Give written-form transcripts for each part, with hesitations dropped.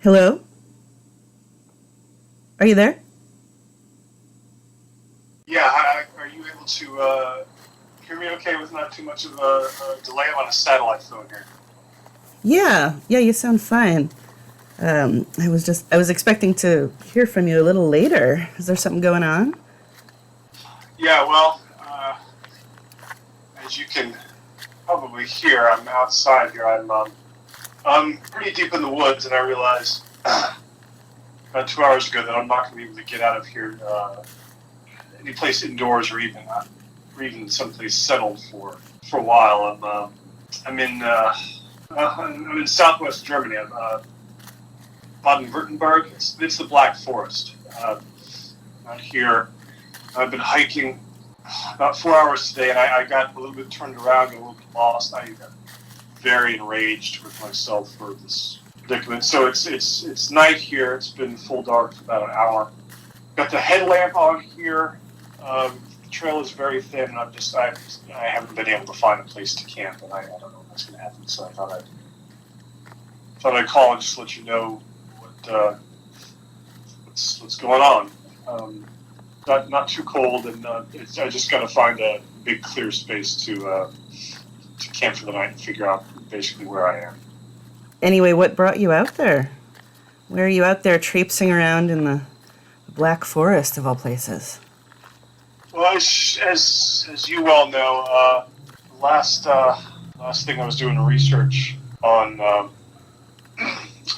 Hello? Are you there? Yeah, are you able to hear me okay with not too much of a delay? I'm on a satellite phone here. Yeah, you sound fine. I was expecting to hear from you a little later. Is there something going on? Yeah, well, as you can probably hear, I'm outside here. I'm pretty deep in the woods, and I realized about 2 hours ago that I'm not going to be able to get out of here any place indoors or even someplace settled for a while. I'm in southwest Germany. I'm Baden-Württemberg. It's the Black Forest. Out here, I've been hiking about 4 hours today, and I got a little bit turned around and a little bit lost. I got very enraged with myself for this predicament. So it's night here. It's been full dark for about an hour. Got the headlamp on here. The trail is very thin, and I haven't been able to find a place to camp, and I don't know what's going to happen. So I thought I'd call and just let you know what's going on. Not too cold, and I just got to find a big clear space to camp for the night and figure out basically where I am. Anyway, what brought you out there? Where are you out there traipsing around in the Black Forest of all places? Well, as you well know, the last thing I was doing research on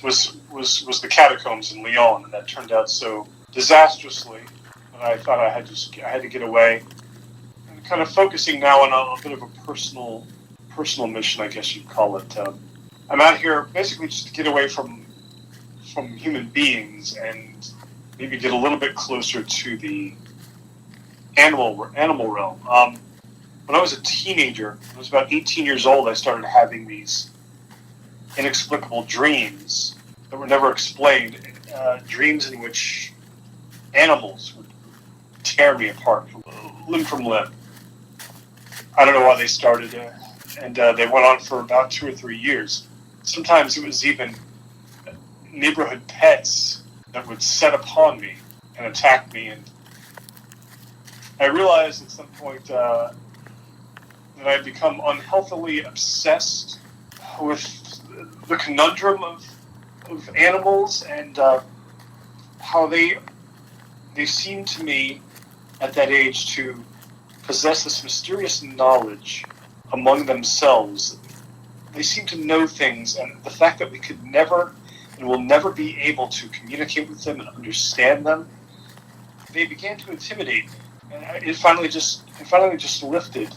was the catacombs in Lyon, and that turned out so disastrously that I thought I had to get away. And kind of focusing now on a bit of a personal mission, I guess you'd call it. I'm out here basically just to get away from human beings and maybe get a little bit closer to the animal realm. When I was a teenager, when I was about 18 years old, I started having these inexplicable dreams that were never explained. Dreams in which animals would tear me apart, limb from limb. I don't know why they started, and they went on for about 2 or 3 years. Sometimes it was even neighborhood pets that would set upon me and attack me. And I realized at some point that I had become unhealthily obsessed with the conundrum of animals and how they seem to me at that age to possess this mysterious knowledge among themselves. They seem to know things, and the fact that we could never and will never be able to communicate with them and understand them, they began to intimidate me. And it finally just lifted.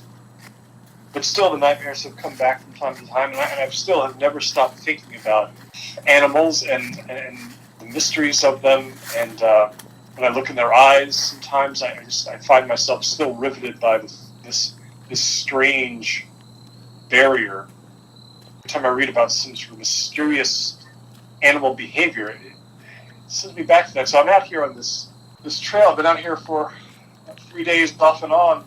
But still, the nightmares have come back from time to time, and I've still have never stopped thinking about animals and the mysteries of them. And when I look in their eyes, sometimes I find myself still riveted by this strange barrier. Every time I read about some sort of mysterious animal behavior, it sends me back to that. So I'm out here on this trail. I've been out here for 3 days off and on.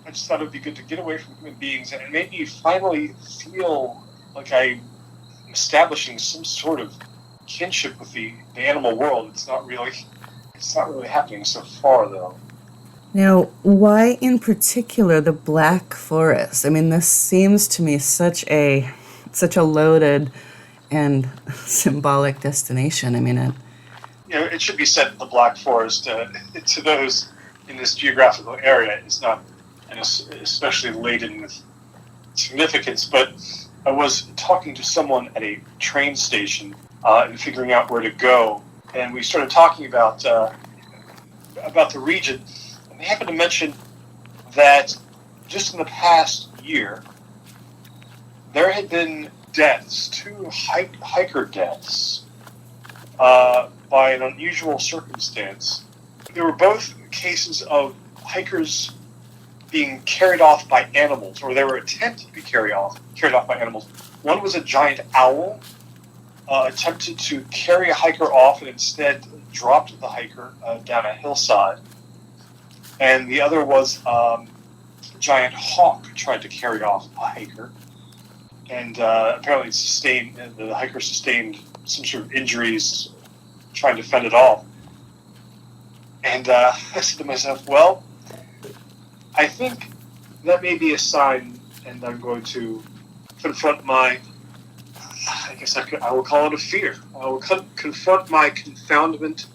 I just thought it would be good to get away from human beings and maybe finally feel like I'm establishing some sort of kinship with the animal world. It's not really happening so far, though. Now, why in particular the Black Forest? I mean, this seems to me such a loaded and symbolic destination. I mean, It should be said that the Black Forest, to those in this geographical area, is not especially laden with significance. But I was talking to someone at a train station and figuring out where to go, and we started talking about the region. And they happened to mention that just in the past year, there had been deaths, two hiker deaths, by an unusual circumstance. They were both cases of hikers being carried off by animals, or they were attempted to be carried off by animals. One was a giant owl, attempted to carry a hiker off and instead dropped the hiker down a hillside. And the other was a giant hawk tried to carry off a hiker. and apparently the hiker sustained some sort of injuries trying to fend it off. And I said to myself, well, I think that may be a sign, and I'm going to confront my, I guess I will call it a fear. I will confront my confoundment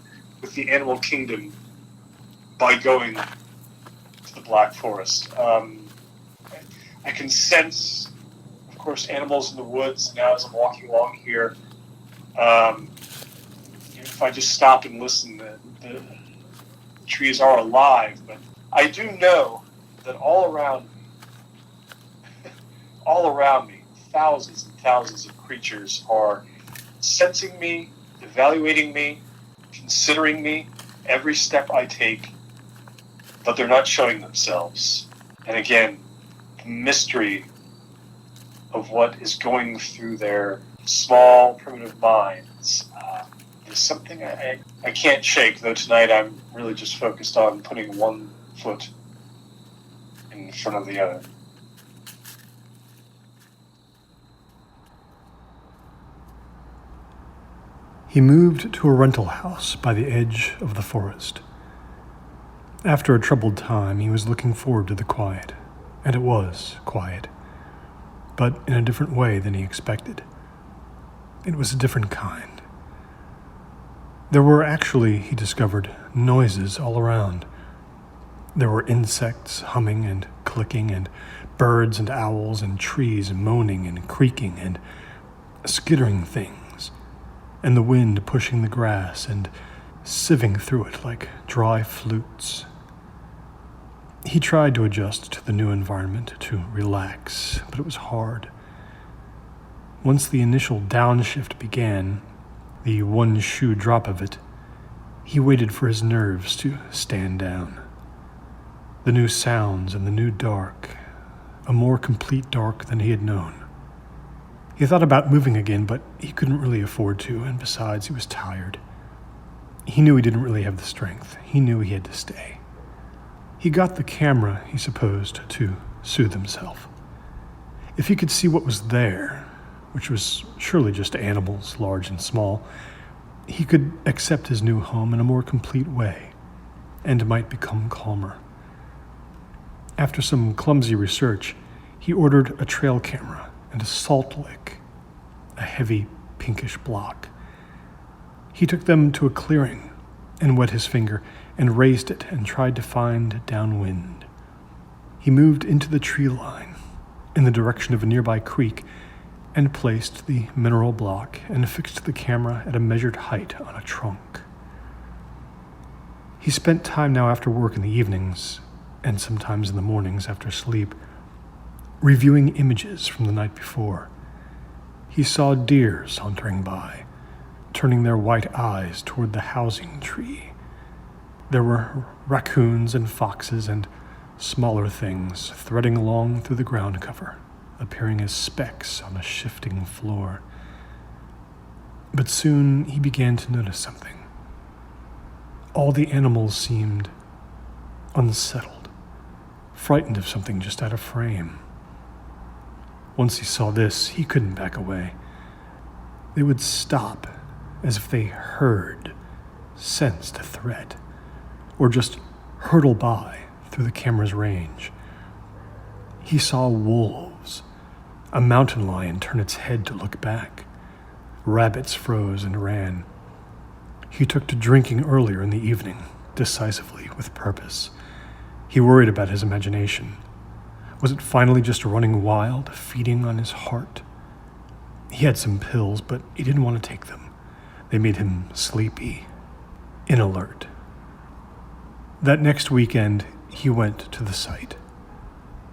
with the animal kingdom by going to the Black Forest. I can sense, of course, animals in the woods now as I'm walking along here. If I just stop and listen, the trees are alive, but I do know that all around me, thousands and thousands of creatures are sensing me, evaluating me, considering me, every step I take, but they're not showing themselves. And again, the mystery of what is going through their small, primitive minds is something I can't shake, though tonight I'm really just focused on putting one foot in front of the other. He moved to a rental house by the edge of the forest. After a troubled time, he was looking forward to the quiet, and it was quiet, but in a different way than he expected. It was a different kind. There were actually, he discovered, noises all around. There were insects humming and clicking, and birds and owls and trees moaning and creaking and skittering things, and the wind pushing the grass and sieving through it like dry flutes. He tried to adjust to the new environment, to relax, but it was hard. Once the initial downshift began, the one shoe drop of it, he waited for his nerves to stand down. The new sounds and the new dark, a more complete dark than he had known. He thought about moving again, but he couldn't really afford to, and besides, he was tired. He knew he didn't really have the strength. He knew he had to stay. He got the camera, he supposed, to soothe himself. If he could see what was there, which was surely just animals, large and small, he could accept his new home in a more complete way, and might become calmer. After some clumsy research, he ordered a trail camera and a salt lick, a heavy pinkish block. He took them to a clearing and wet his finger and raised it and tried to find downwind. He moved into the tree line in the direction of a nearby creek and placed the mineral block and fixed the camera at a measured height on a trunk. He spent time now after work in the evenings, and sometimes in the mornings after sleep, reviewing images from the night before. He saw deer sauntering by, turning their white eyes toward the housing tree. There were raccoons and foxes and smaller things threading along through the ground cover, appearing as specks on a shifting floor. But soon he began to notice something. All the animals seemed unsettled, frightened of something just out of frame. Once he saw this, he couldn't back away. They would stop as if they heard, sensed a threat, or just hurtle by through the camera's range. He saw wolves, a mountain lion turn its head to look back. Rabbits froze and ran. He took to drinking earlier in the evening, decisively, with purpose. He worried about his imagination. Was it finally just running wild, feeding on his heart? He had some pills, but he didn't want to take them. They made him sleepy, inalert. That next weekend, he went to the site.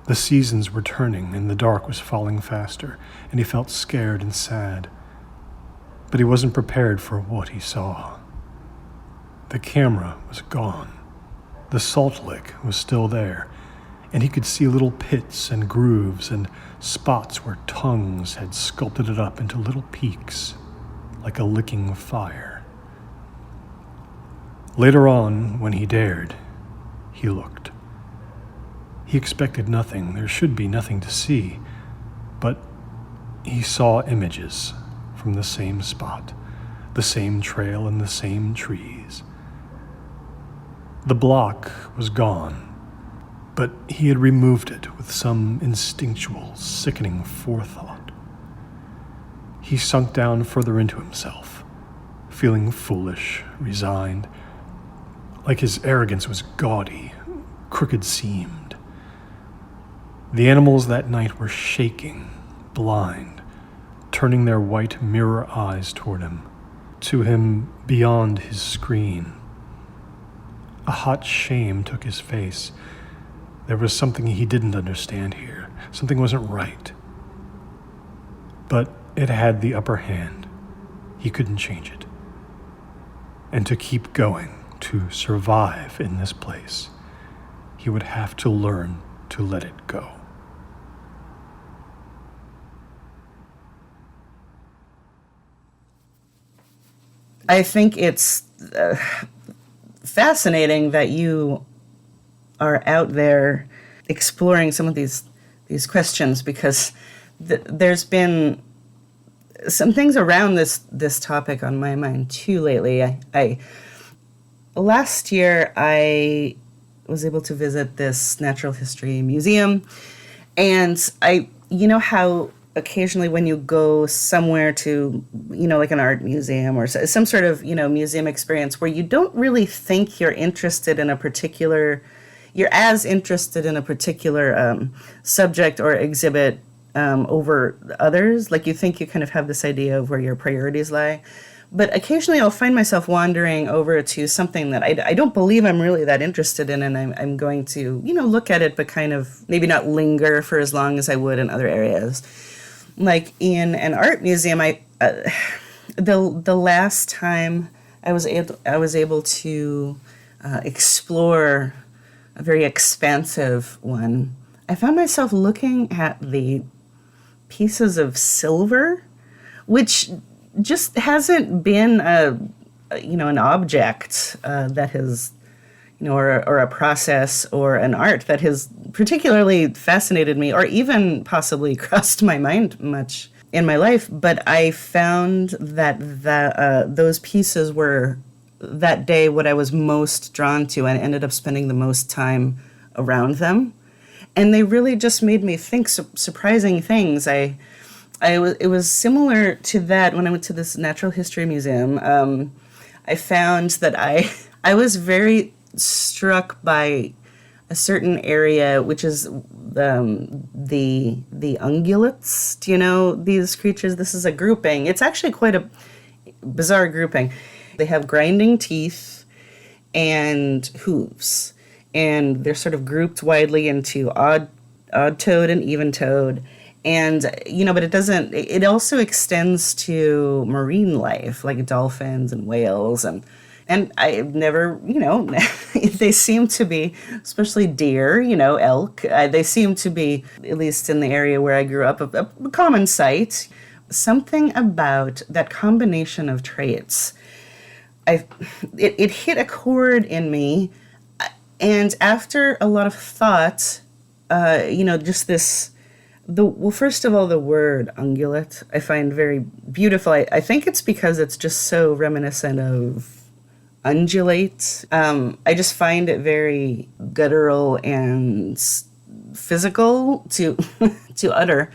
The seasons were turning, and the dark was falling faster, and he felt scared and sad. But he wasn't prepared for what he saw. The camera was gone. The salt lick was still there, and he could see little pits and grooves and spots where tongues had sculpted it up into little peaks, like a licking fire. Later on, when he dared, he looked. He expected nothing. There should be nothing to see. But he saw images from the same spot, the same trail and the same trees. The block was gone, but he had removed it with some instinctual, sickening forethought. He sunk down further into himself, feeling foolish, resigned, like his arrogance was gaudy, crooked-seamed. The animals that night were shaking, blind, turning their white mirror eyes toward him, to him beyond his screen. A hot shame took his face. There was something he didn't understand here. Something wasn't right. But it had the upper hand. He couldn't change it. And to keep going, to survive in this place, he would have to learn to let it go. I think it's fascinating that you are out there exploring some of these questions, because there's been some things around this topic on my mind too lately. I last year I was able to visit this natural history museum, and you know how occasionally when you go somewhere to, like an art museum or some sort of, museum experience where you don't really think you're as interested in a particular subject or exhibit over others. Like, you think you kind of have this idea of where your priorities lie. But occasionally I'll find myself wandering over to something that I don't believe I'm really that interested in, and I'm going to, look at it, but kind of maybe not linger for as long as I would in other areas. Like in an art museum, the last time I was able to explore a very expansive one, I found myself looking at the pieces of silver, which just hasn't been an object that has, or a process or an art that has particularly fascinated me, or even possibly crossed my mind much in my life. But I found that those pieces were that day what I was most drawn to, and ended up spending the most time around them. And they really just made me think surprising things. It was similar to that when I went to this natural history museum. I found that I was very struck by a certain area, which is the ungulates. Do you know these creatures? This is a grouping. It's actually quite a bizarre grouping. They have grinding teeth and hooves, and they're sort of grouped widely into odd-toed and even-toed. And, but it also extends to marine life, like dolphins and whales. And I've never, they seem to be, especially deer, elk, they seem to be, at least in the area where I grew up, a common sight. Something about that combination of traits, it hit a chord in me. And after a lot of thought, just this... first of all, the word ungulate I find very beautiful. I think it's because it's just so reminiscent of undulate. I just find it very guttural and physical to to utter.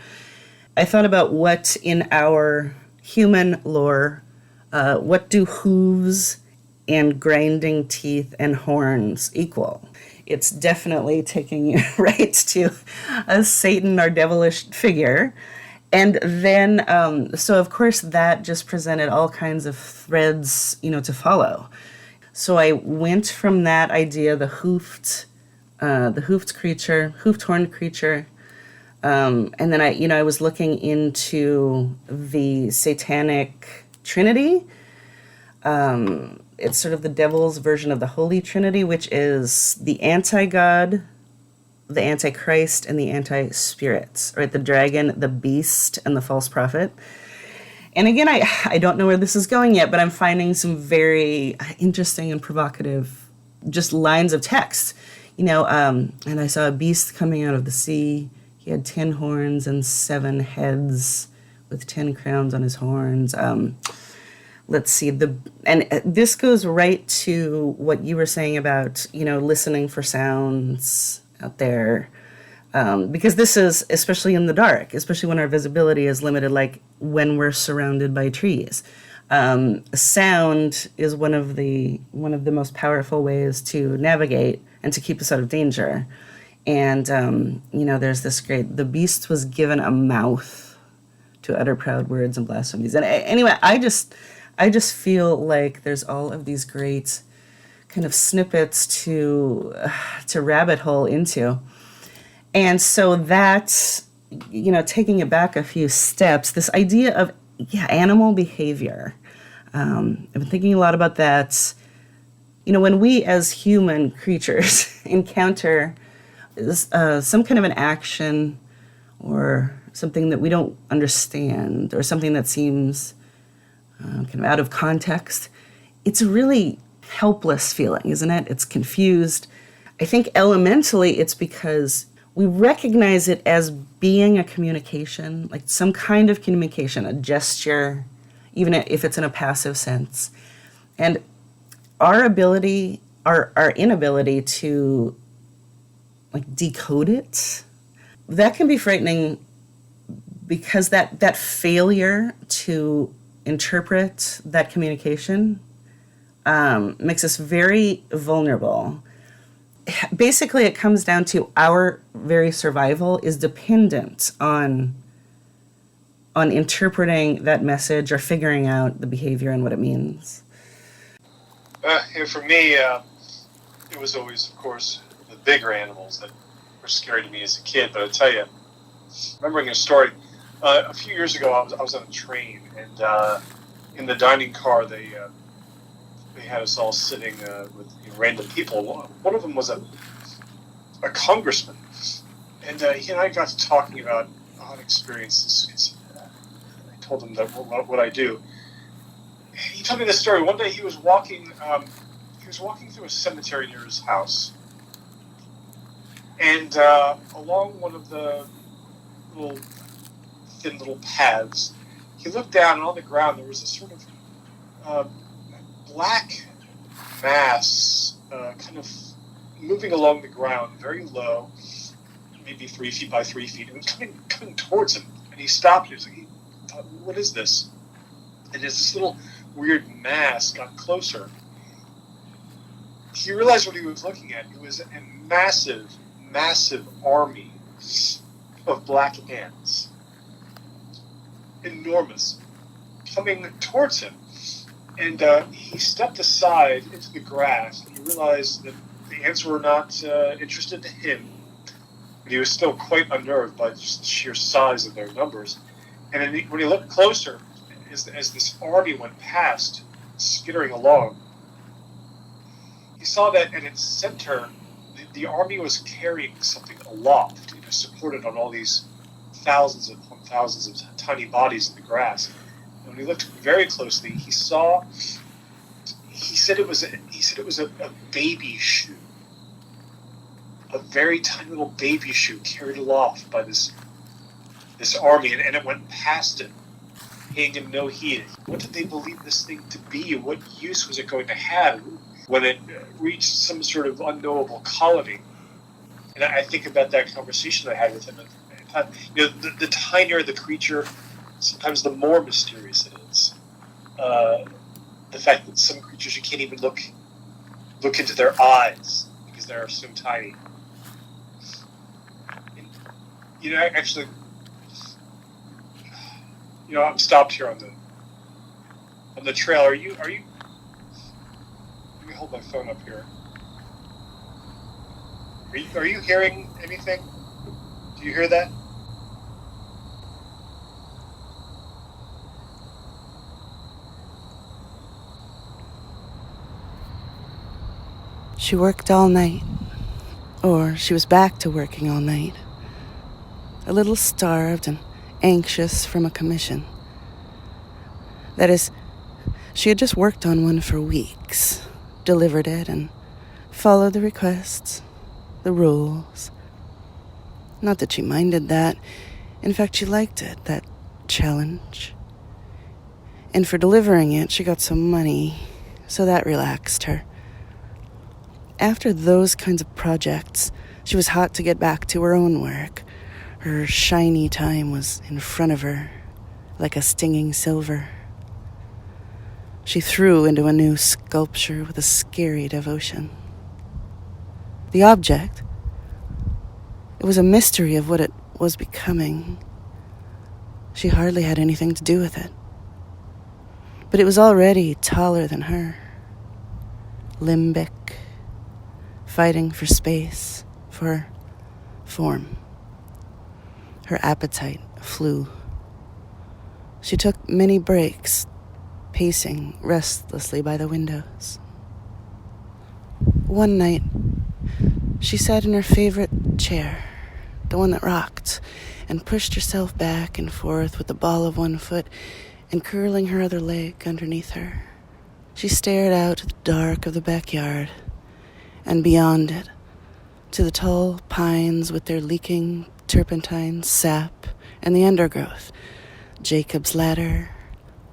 I thought about what in our human lore, what do hooves and grinding teeth and horns equal? It's definitely taking you right to a Satan or devilish figure. And then, so of course that just presented all kinds of threads, to follow. So I went from that idea, the hoofed horned creature, and then I was looking into the satanic trinity. It's sort of the devil's version of the Holy Trinity, which is the anti-God, the antichrist, and the anti-spirit, right? The dragon, the beast, and the false prophet. And again, I don't know where this is going yet, but I'm finding some very interesting and provocative just lines of text. And I saw a beast coming out of the sea. He had 10 horns and 7 heads with 10 crowns on his horns. Let's see, and this goes right to what you were saying about, listening for sounds out there. Because this is, especially in the dark, especially when our visibility is limited, like when we're surrounded by trees. Sound is one of the most powerful ways to navigate and to keep us out of danger. And, there's this great, the beast was given a mouth to utter proud words and blasphemies. And anyway, I just feel like there's all of these great kind of snippets to rabbit hole into. And so that's, taking it back a few steps, this idea of, animal behavior. I've been thinking a lot about that. When we as human creatures encounter some kind of an action or something that we don't understand or something that seems kind of out of context, it's a really helpless feeling, isn't it? It's confused. I think elementally it's because we recognize it as being a communication, like some kind of communication, a gesture, even if it's in a passive sense. And our inability to decode it, that can be frightening, because that failure to interpret that communication makes us very vulnerable. Basically, it comes down to our very survival is dependent on interpreting that message or figuring out the behavior and what it means. For me, it was always, of course, the bigger animals that were scary to me as a kid. But I'll tell you, remembering a story, a few years ago, I was on a train, and in the dining car, they had us all sitting with random people. One of them was a congressman, and he and I got to talking about odd experiences. I told him that what I do. He told me this story. One day he was walking through a cemetery near his house, and along one of the thin little paths, he looked down, and on the ground there was this sort of black mass, kind of moving along the ground, very low, maybe 3 feet by 3 feet. It was coming towards him, and he stopped. He was like, "What is this?" And as this little weird mass got closer, he realized what he was looking at. It was a massive, massive army of black ants, enormous, coming towards him. And he stepped aside into the grass, and he realized that the ants were not interested in him, but he was still quite unnerved by just the sheer size of their numbers. And then when he looked closer, as this army went past, skittering along, he saw that at its center, the army was carrying something aloft, supported on all these thousands of tiny bodies in the grass. And when he looked very closely, he said it was a baby shoe, a very tiny little baby shoe carried aloft by this army, and it went past him, paying him no heed. What did they believe this thing to be? What use was it going to have when it reached some sort of unknowable colony? And I think about that conversation I had with him. And I thought, the tinier the creature, sometimes the more mysterious it is. The fact that some creatures you can't even look into their eyes because they are so tiny. And, actually, I'm stopped here on the trail. Are you? Let me hold my phone up here. Are you hearing anything? Do you hear that? She worked all night, or she was back to working all night, a little starved and anxious from a commission. That is, she had just worked on one for weeks, delivered it, and followed the requests, the rules. Not that she minded that. In fact, she liked it, that challenge. And for delivering it, she got some money, so that relaxed her. After those kinds of projects, she was hot to get back to her own work. Her shiny time was in front of her, like a stinging silver. She threw into a new sculpture with a scary devotion. The object, it was a mystery of what it was becoming. She hardly had anything to do with it. But it was already taller than her. Limbic, fighting for space, for form. Her appetite flew. She took many breaks, pacing restlessly by the windows. One night, she sat in her favorite chair, the one that rocked, and pushed herself back and forth with the ball of one foot and curling her other leg underneath her. She stared out at the dark of the backyard, and beyond it, to the tall pines with their leaking turpentine sap and the undergrowth, Jacob's ladder,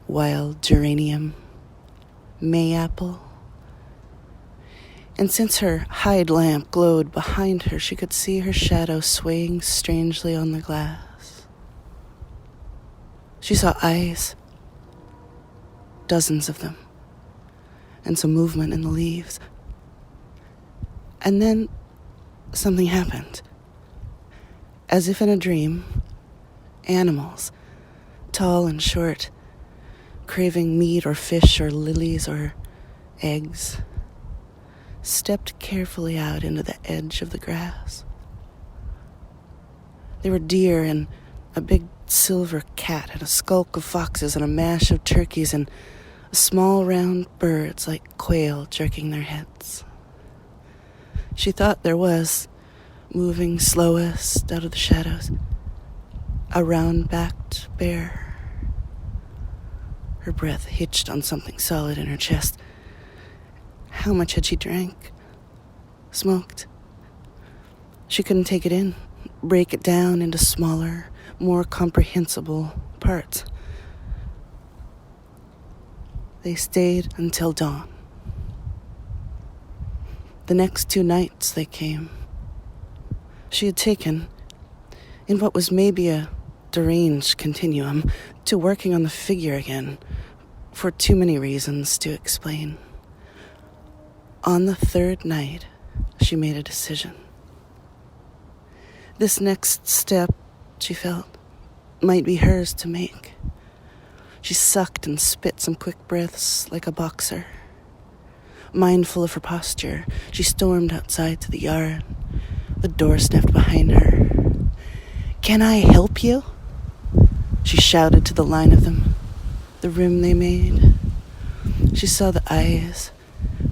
wild geranium, mayapple. And since her hide lamp glowed behind her, she could see her shadow swaying strangely on the glass. She saw eyes, dozens of them, and some movement in the leaves. And then something happened. As if in a dream, animals, tall and short, craving meat or fish or lilies or eggs, stepped carefully out into the edge of the grass. There were deer and a big silver cat and a skulk of foxes and a mash of turkeys and small round birds like quail jerking their heads. She thought there was, moving slowest out of the shadows, a round-backed bear. Her breath hitched on something solid in her chest. How much had she drank? Smoked? She couldn't take it in, break it down into smaller, more comprehensible parts. They stayed until dawn. The next 2 nights they came. She had taken, in what was maybe a deranged continuum, to working on the figure again, for too many reasons to explain. On the 3rd night, she made a decision. This next step, she felt, might be hers to make. She sucked and spit some quick breaths like a boxer. Mindful of her posture, she stormed outside to the yard. The door snapped behind her. "Can I help you?" She shouted to the line of them, the rim they made. She saw the eyes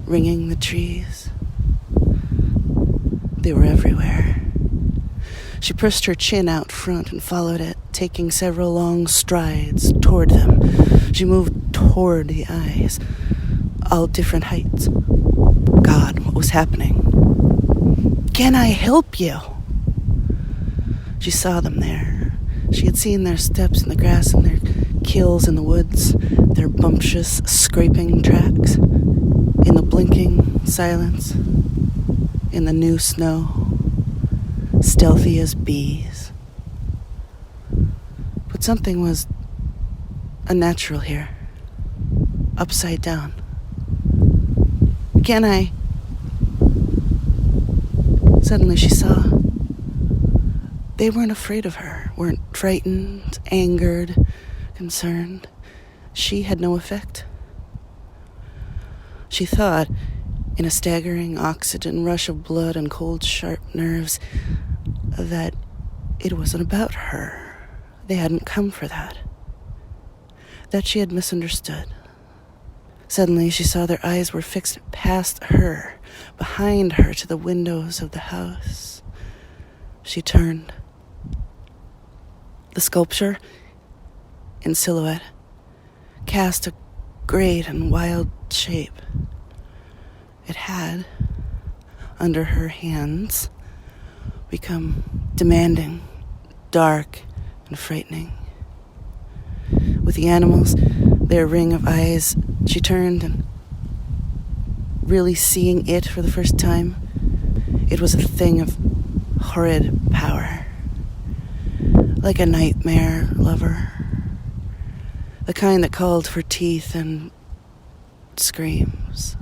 ringing the trees. They were everywhere. She pushed her chin out front and followed it, taking several long strides toward them. She moved toward the eyes, all different heights. God, what was happening? "Can I help you?" She saw them there. She had seen their steps in the grass and their kills in the woods, their bumptious, scraping tracks, in the blinking silence, in the new snow, stealthy as bees. But something was unnatural here, upside down. "Can I?" Suddenly she saw. They weren't afraid of her, weren't frightened, angered, concerned. She had no effect. She thought, in a staggering oxygen rush of blood and cold, sharp nerves, that it wasn't about her. They hadn't come for that. That she had misunderstood. Suddenly she saw their eyes were fixed past her, behind her to the windows of the house. She turned. The sculpture, in silhouette, cast a great and wild shape. It had, under her hands, become demanding, dark, and frightening. with the animals, their ring of eyes. She turned and, really seeing it for the first time, it was a thing of horrid power. Like a nightmare lover. The kind that called for teeth and screams.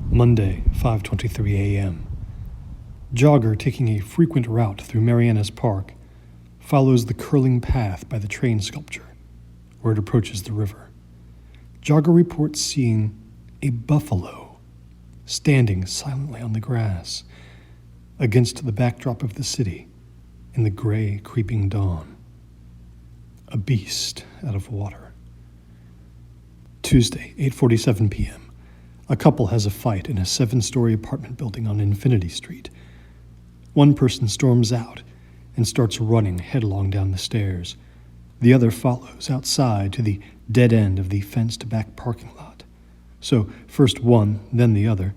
Monday, 5:23 a.m. Jogger taking a frequent route through Mariana's Park follows the curling path by the train sculpture, where it approaches the river. Jogger reports seeing a buffalo standing silently on the grass against the backdrop of the city in the gray, creeping dawn. A beast out of water. Tuesday, 8:47 p.m. A couple has a fight in a 7-story apartment building on Infinity Street. One person storms out and starts running headlong down the stairs. The other follows outside to the dead end of the fenced-back parking lot. So first one, then the other,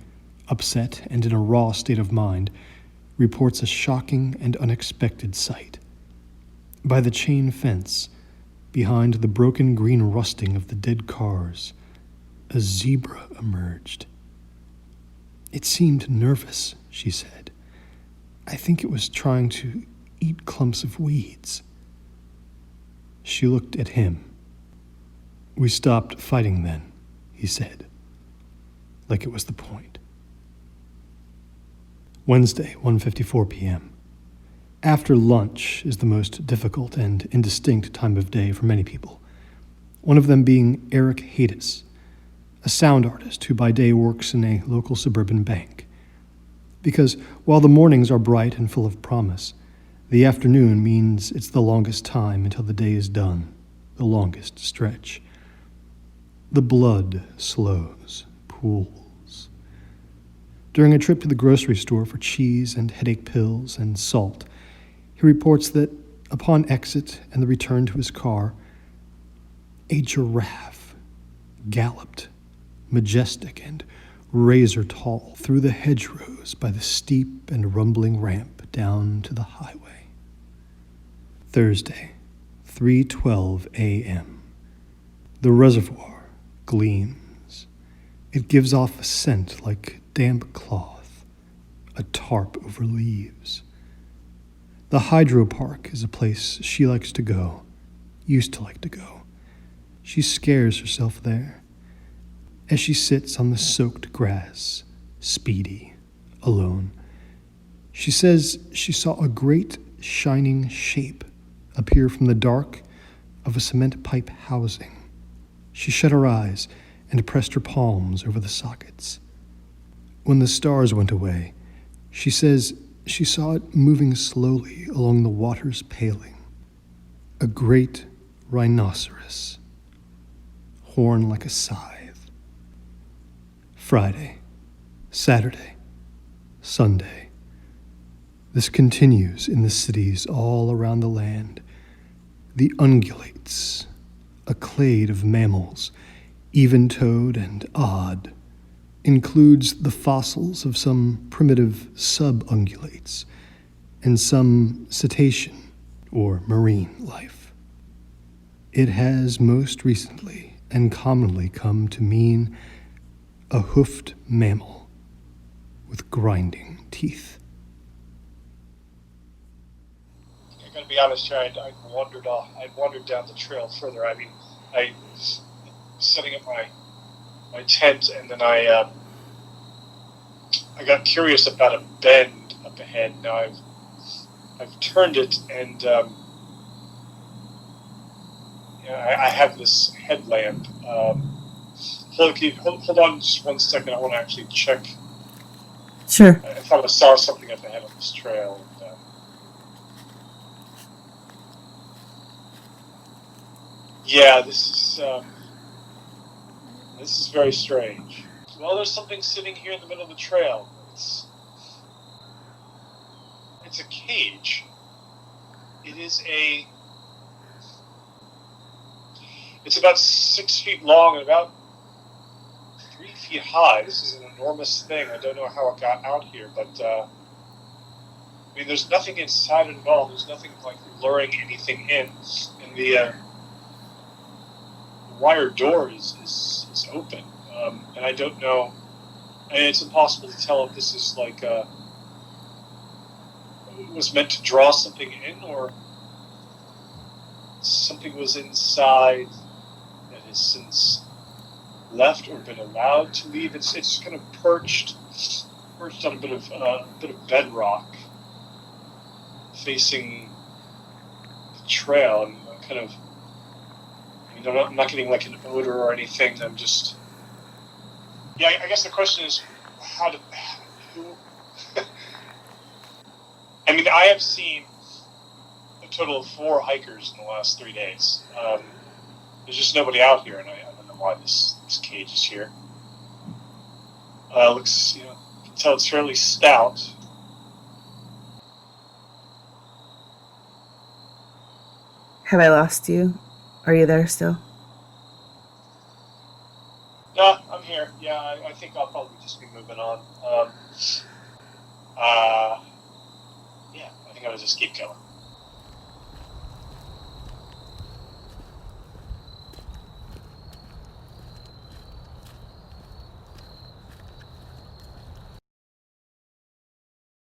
upset and in a raw state of mind, reports a shocking and unexpected sight. By the chain fence, behind the broken green rusting of the dead cars, a zebra emerged. It seemed nervous, she said. I think it was trying to eat clumps of weeds. She looked at him. We stopped fighting then, he said, like it was the point. Wednesday, 1:54 p.m. After lunch is the most difficult and indistinct time of day for many people, one of them being Eric Hadis, a sound artist who by day works in a local suburban bank. Because while the mornings are bright and full of promise, the afternoon means it's the longest time until the day is done, the longest stretch. The blood slows, pools. During a trip to the grocery store for cheese and headache pills and salt, he reports that upon exit and the return to his car, a giraffe galloped, majestic and razor tall, through the hedgerows by the steep and rumbling ramp down to the highway. Thursday, 3:12 a.m. The reservoir gleams. It gives off a scent like damp cloth, a tarp over leaves. The hydro park is a place she likes to go, used to like to go. She scares herself there as she sits on the soaked grass, speedy, alone. She says she saw a great shining shape appear from the dark of a cement pipe housing. She shut her eyes and pressed her palms over the sockets. When the stars went away, she says she saw it moving slowly along the water's paling. A great rhinoceros, horn like a scythe. Friday, Saturday, Sunday. This continues in the cities all around the land. The ungulates, a clade of mammals, even-toed and odd, includes the fossils of some primitive sub-ungulates and some cetacean or marine life. It has most recently and commonly come to mean a hoofed mammal with grinding teeth. I gotta be honest here, I wandered off. I wandered down the trail further. I mean, I was setting up my tent, and then I got curious about a bend up ahead. Now I've turned it, and I have this headlamp. Hold on just 1 second. I want to actually check. Sure. I thought I saw something up ahead on this trail. And, yeah, this is very strange. Well, there's something sitting here in the middle of the trail. It's a cage. It's about 6 feet long and about 3 feet high. This is an enormous thing. I don't know how it got out here, but mean, there's nothing inside it at all. There's nothing like luring anything in. And the wire door is open. And I don't know. And it's impossible to tell if this is like was meant to draw something in, or something was inside that has since left or been allowed to leave. It's kind of perched on a bit of bedrock, facing the trail, and I'm kind of. I mean, I'm not getting like an odor or anything. I'm just. Yeah, I guess the question is, who? I mean, I have seen a total of 4 hikers in the last 3 days. There's just nobody out here, and I don't know why this cage is here. Looks, you can tell it's fairly stout. Have I lost you? Are you there still? No, I'm here. Yeah, I think I'll probably just be moving on. Yeah, I think I'll just keep going.